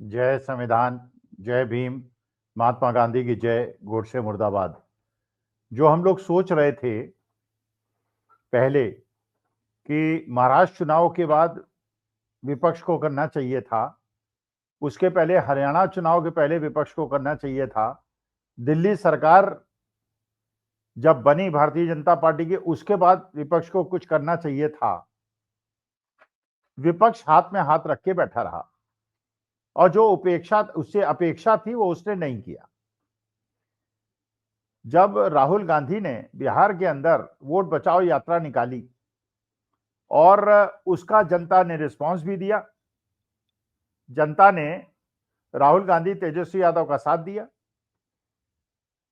जय संविधान, जय भीम, महात्मा गांधी की जय, गोडसे मुर्दाबाद। जो हम लोग सोच रहे थे पहले कि महाराष्ट्र चुनाव के बाद विपक्ष को करना चाहिए था, उसके पहले हरियाणा चुनाव के पहले विपक्ष को करना चाहिए था, दिल्ली सरकार जब बनी भारतीय जनता पार्टी की उसके बाद विपक्ष को कुछ करना चाहिए था। विपक्ष हाथ में हाथ रख के बैठा रहा और जो उससे अपेक्षा थी वो उसने नहीं किया। जब राहुल गांधी ने बिहार के अंदर वोट बचाओ यात्रा निकाली और उसका जनता ने रिस्पांस भी दिया, जनता ने राहुल गांधी तेजस्वी यादव का साथ दिया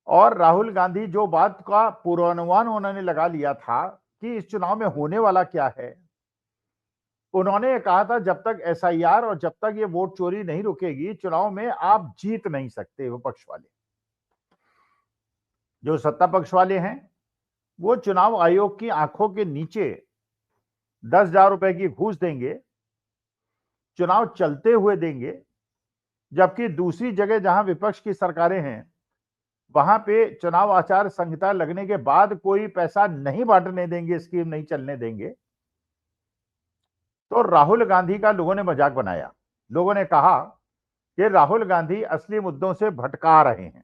और राहुल गांधी जो बात का पूर्वानुमान उन्होंने लगा लिया था कि इस चुनाव में होने वाला क्या है, उन्होंने कहा था जब तक एसआईआर और जब तक ये वोट चोरी नहीं रुकेगी चुनाव में आप जीत नहीं सकते। विपक्ष वाले, जो सत्ता पक्ष वाले हैं, वो चुनाव आयोग की आंखों के नीचे 10,000 रुपए की घूस देंगे, चुनाव चलते हुए देंगे, जबकि दूसरी जगह जहां विपक्ष की सरकारें हैं वहां पे चुनाव आचार संहिता लगने के बाद कोई पैसा नहीं बांटने देंगे, स्कीम नहीं चलने देंगे। तो राहुल गांधी का लोगों ने मजाक बनाया। लोगों ने कहा कि राहुल गांधी असली मुद्दों से भटका रहे हैं।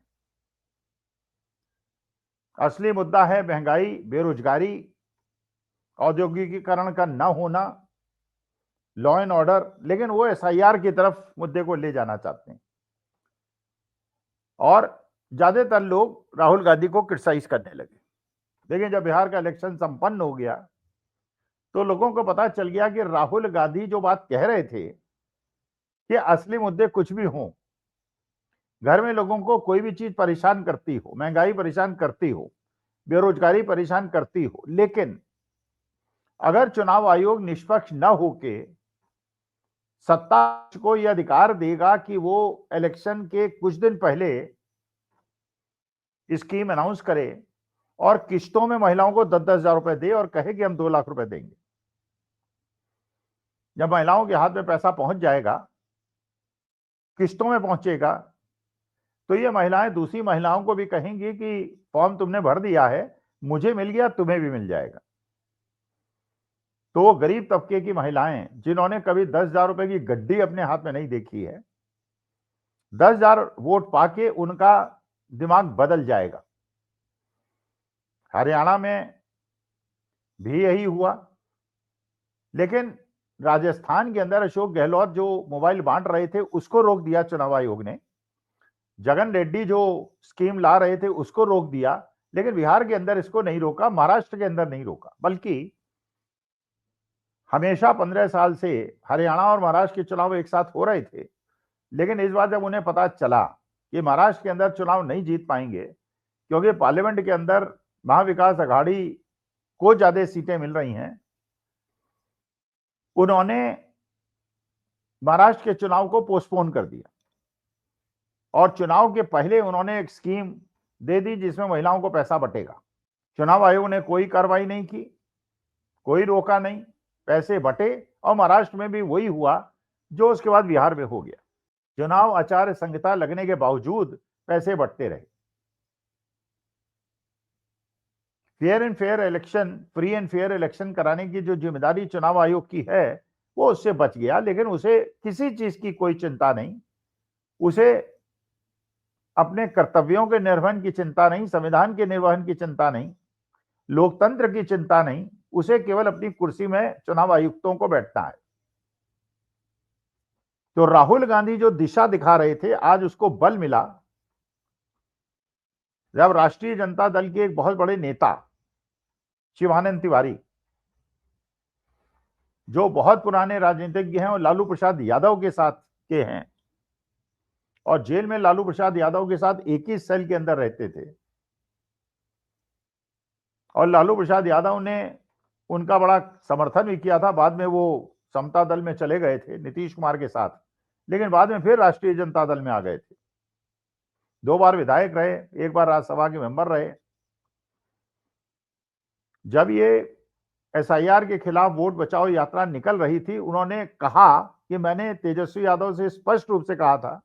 असली मुद्दा है महंगाई, बेरोजगारी, औद्योगिकीकरण का न होना, लॉ एंड ऑर्डर, लेकिन वो एसआईआर की तरफ मुद्दे को ले जाना चाहते हैं और ज्यादातर लोग राहुल गांधी को क्रिटिसाइज करने लगे। लेकिन जब बिहार का इलेक्शन संपन्न हो गया तो लोगों को पता चल गया कि राहुल गांधी जो बात कह रहे थे कि असली मुद्दे कुछ भी हों, घर में लोगों को कोई भी चीज परेशान करती हो, महंगाई परेशान करती हो, बेरोजगारी परेशान करती हो, लेकिन अगर चुनाव आयोग निष्पक्ष न होके सत्ता को यह अधिकार देगा कि वो इलेक्शन के कुछ दिन पहले स्कीम अनाउंस करे और किस्तों में महिलाओं को 10,000 रुपए दे और कहे कि हम 2 लाख रुपए देंगे, जब महिलाओं के हाथ में पैसा पहुंच जाएगा, किस्तों में पहुंचेगा, तो ये महिलाएं दूसरी महिलाओं को भी कहेंगी कि फॉर्म तुमने भर दिया है, मुझे मिल गया, तुम्हें भी मिल जाएगा। तो वो गरीब तबके की महिलाएं जिन्होंने कभी 10,000 रुपए की गड्डी अपने हाथ में नहीं देखी है, 10,000 वोट पाके उनका दिमाग बदल जाएगा। हरियाणा में भी यही हुआ, लेकिन राजस्थान के अंदर अशोक गहलोत जो मोबाइल बांट रहे थे उसको रोक दिया चुनाव आयोग ने, जगन रेड्डी जो स्कीम ला रहे थे उसको रोक दिया, लेकिन बिहार के अंदर इसको नहीं रोका, महाराष्ट्र के अंदर नहीं रोका। बल्कि हमेशा 15 साल से हरियाणा और महाराष्ट्र के चुनाव एक साथ हो रहे थे, लेकिन इस बार जब उन्हें पता चला कि महाराष्ट्र के अंदर चुनाव नहीं जीत पाएंगे क्योंकि पार्लियामेंट के अंदर महाविकास अघाड़ी को ज्यादा सीटें मिल रही हैं, उन्होंने महाराष्ट्र के चुनाव को पोस्टपोन कर दिया और चुनाव के पहले उन्होंने एक स्कीम दे दी जिसमें महिलाओं को पैसा बटेगा। चुनाव आयोग ने कोई कार्रवाई नहीं की, कोई रोका नहीं, पैसे बटे और महाराष्ट्र में भी वही हुआ जो उसके बाद बिहार में हो गया। चुनाव आचार संहिता लगने के बावजूद पैसे बटते रहे। Fair and fair election, free and fair election कराने की जो जिम्मेदारी चुनाव आयोग की है वो उससे बच गया, लेकिन उसे किसी चीज की कोई चिंता नहीं, उसे अपने कर्तव्यों के निर्वहन की चिंता नहीं, संविधान के निर्वहन की चिंता नहीं, लोकतंत्र की चिंता नहीं, उसे केवल अपनी कुर्सी में चुनाव आयुक्तों को बैठना है। तो राहुल गांधी जो दिशा दिखा रहे थे आज उसको बल मिला जब राष्ट्रीय जनता दल के एक बहुत बड़े नेता शिवानंद तिवारी, जो बहुत पुराने राजनीतिज्ञ हैं और लालू प्रसाद यादव के साथ के हैं और जेल में लालू प्रसाद यादव के साथ एक ही सेल के अंदर रहते थे, और लालू प्रसाद यादव ने उनका बड़ा समर्थन भी किया था। बाद में वो समता दल में चले गए थे नीतीश कुमार के साथ, लेकिन बाद में फिर राष्ट्रीय जनता दल में आ गए थे। 2 बार विधायक रहे, 1 बार राज्यसभा के मेंबर रहे। जब ये एसआईआर के खिलाफ वोट बचाओ यात्रा निकल रही थी, उन्होंने कहा कि मैंने तेजस्वी यादव से स्पष्ट रूप से कहा था,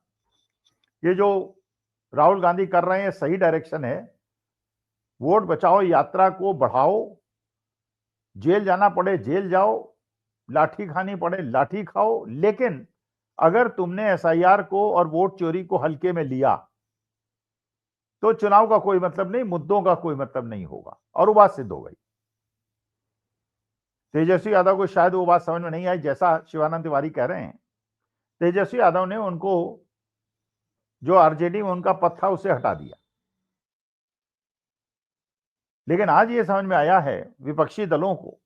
ये जो राहुल गांधी कर रहे हैं सही डायरेक्शन है, वोट बचाओ यात्रा को बढ़ाओ, जेल जाना पड़े जेल जाओ, लाठी खानी पड़े लाठी खाओ, लेकिन अगर तुमने एसआईआर को और वोट चोरी को हल्के में लिया तो चुनाव का कोई मतलब नहीं, मुद्दों का कोई मतलब नहीं होगा। और वो बात सिद्ध हो गई। तेजस्वी यादव को शायद वो बात समझ में नहीं आई, जैसा शिवानंद तिवारी कह रहे हैं। तेजस्वी यादव ने उनको जो आरजेडी में उनका पद था उसे हटा दिया, लेकिन आज ये समझ में आया है विपक्षी दलों को,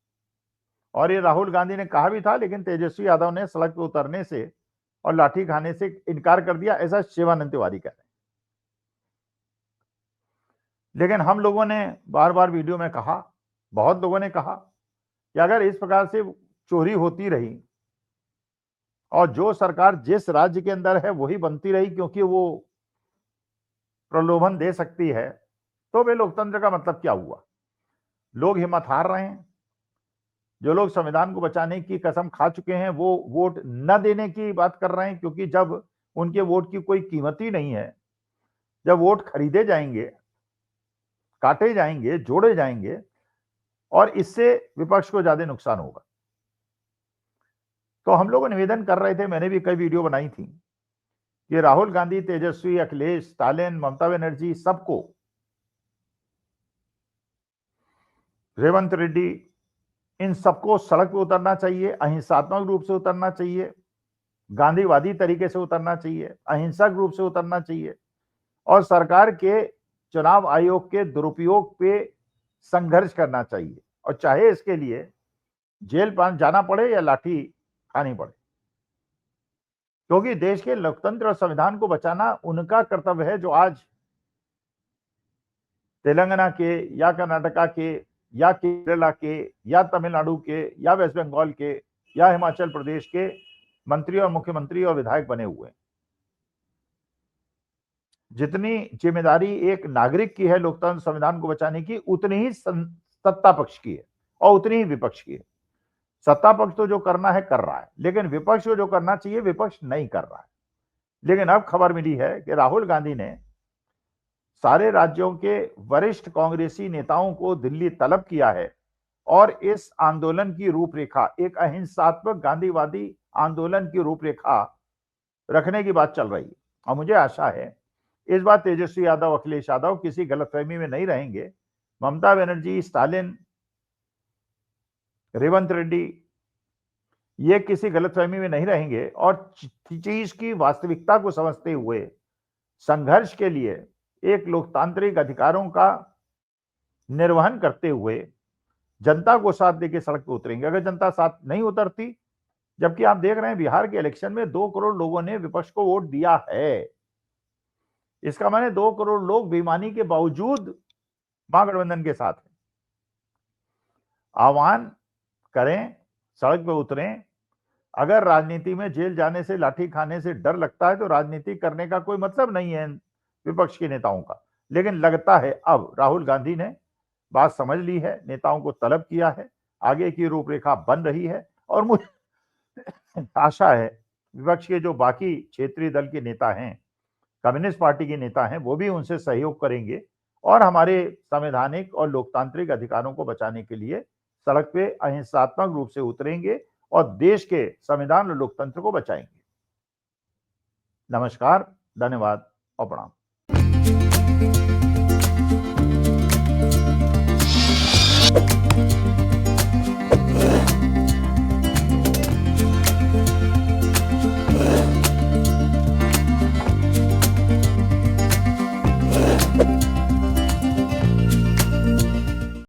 और ये राहुल गांधी ने कहा भी था, लेकिन तेजस्वी यादव ने सड़क पर उतरने से और लाठी खाने से इनकार कर दिया, ऐसा शिवानंद तिवारी कह रहे हैं। लेकिन हम लोगों ने बार बार वीडियो में कहा, बहुत लोगों ने कहा कि अगर इस प्रकार से चोरी होती रही और जो सरकार जिस राज्य के अंदर है वही बनती रही क्योंकि वो प्रलोभन दे सकती है, तो वे लोकतंत्र का मतलब क्या हुआ? लोग हिम्मत हार रहे हैं। जो लोग संविधान को बचाने की कसम खा चुके हैं वो वोट न देने की बात कर रहे हैं, क्योंकि जब उनके वोट की कोई कीमत ही नहीं है, जब वोट खरीदे जाएंगे, काटे जाएंगे, जोड़े जाएंगे, और इससे विपक्ष को ज्यादा नुकसान होगा। तो हम लोग निवेदन कर रहे थे, मैंने भी कई वीडियो बनाई थी, कि राहुल गांधी, तेजस्वी, अखिलेश, स्टालिन, ममता बनर्जी, सबको, रेवंत रेड्डी, इन सबको सड़क पर उतरना चाहिए, अहिंसात्मक रूप से उतरना चाहिए, गांधीवादी तरीके से उतरना चाहिए, अहिंसक रूप से उतरना चाहिए, और सरकार के चुनाव आयोग के दुरुपयोग पे संघर्ष करना चाहिए, और चाहे इसके लिए जेल जाना पड़े या लाठी खानी पड़े, क्योंकि देश के लोकतंत्र और संविधान को बचाना उनका कर्तव्य है जो आज तेलंगाना के या कर्नाटका के या केरला के या तमिलनाडु के या वेस्ट बंगाल के या हिमाचल प्रदेश के मंत्री और मुख्यमंत्री और विधायक बने हुए हैं। जितनी जिम्मेदारी एक नागरिक की है लोकतंत्र संविधान को बचाने की, उतनी ही सत्ता पक्ष की है और उतनी ही विपक्ष की है। सत्ता पक्ष तो जो करना है कर रहा है, लेकिन विपक्ष को जो करना चाहिए विपक्ष नहीं कर रहा है। लेकिन अब खबर मिली है कि राहुल गांधी ने सारे राज्यों के वरिष्ठ कांग्रेसी नेताओं को दिल्ली तलब किया है और इस आंदोलन की रूपरेखा, एक अहिंसात्मक गांधीवादी आंदोलन की रूपरेखा रखने की बात चल रही है। और मुझे आशा है इस बार तेजस्वी यादव, अखिलेश यादव किसी गलतफहमी में नहीं रहेंगे। ममता बनर्जी, स्टालिन, रेवंत रेड्डी, ये किसी गलतफहमी में नहीं रहेंगे और चीज की वास्तविकता को समझते हुए संघर्ष के लिए, एक लोकतांत्रिक अधिकारों का निर्वहन करते हुए जनता को साथ देकर सड़क पर उतरेंगे। अगर जनता साथ नहीं उतरती, जबकि आप देख रहे हैं बिहार के इलेक्शन में 2 करोड़ लोगों ने विपक्ष को वोट दिया है, इसका माने 2 करोड़ लोग बेईमानी के बावजूद महागठबंधन के साथ हैं। आह्वान करें, सड़क पर उतरें। अगर राजनीति में जेल जाने से, लाठी खाने से डर लगता है तो राजनीति करने का कोई मतलब नहीं है विपक्ष के नेताओं का। लेकिन लगता है अब राहुल गांधी ने बात समझ ली है, नेताओं को तलब किया है, आगे की रूपरेखा बन रही है, और मुझे आशा है विपक्ष के जो बाकी क्षेत्रीय दल के नेता हैं, कम्युनिस्ट पार्टी के नेता हैं, वो भी उनसे सहयोग करेंगे और हमारे संवैधानिक और लोकतांत्रिक अधिकारों को बचाने के लिए सड़क पे अहिंसात्मक रूप से उतरेंगे और देश के संविधान और लोकतंत्र को बचाएंगे। नमस्कार, धन्यवाद और प्रणाम।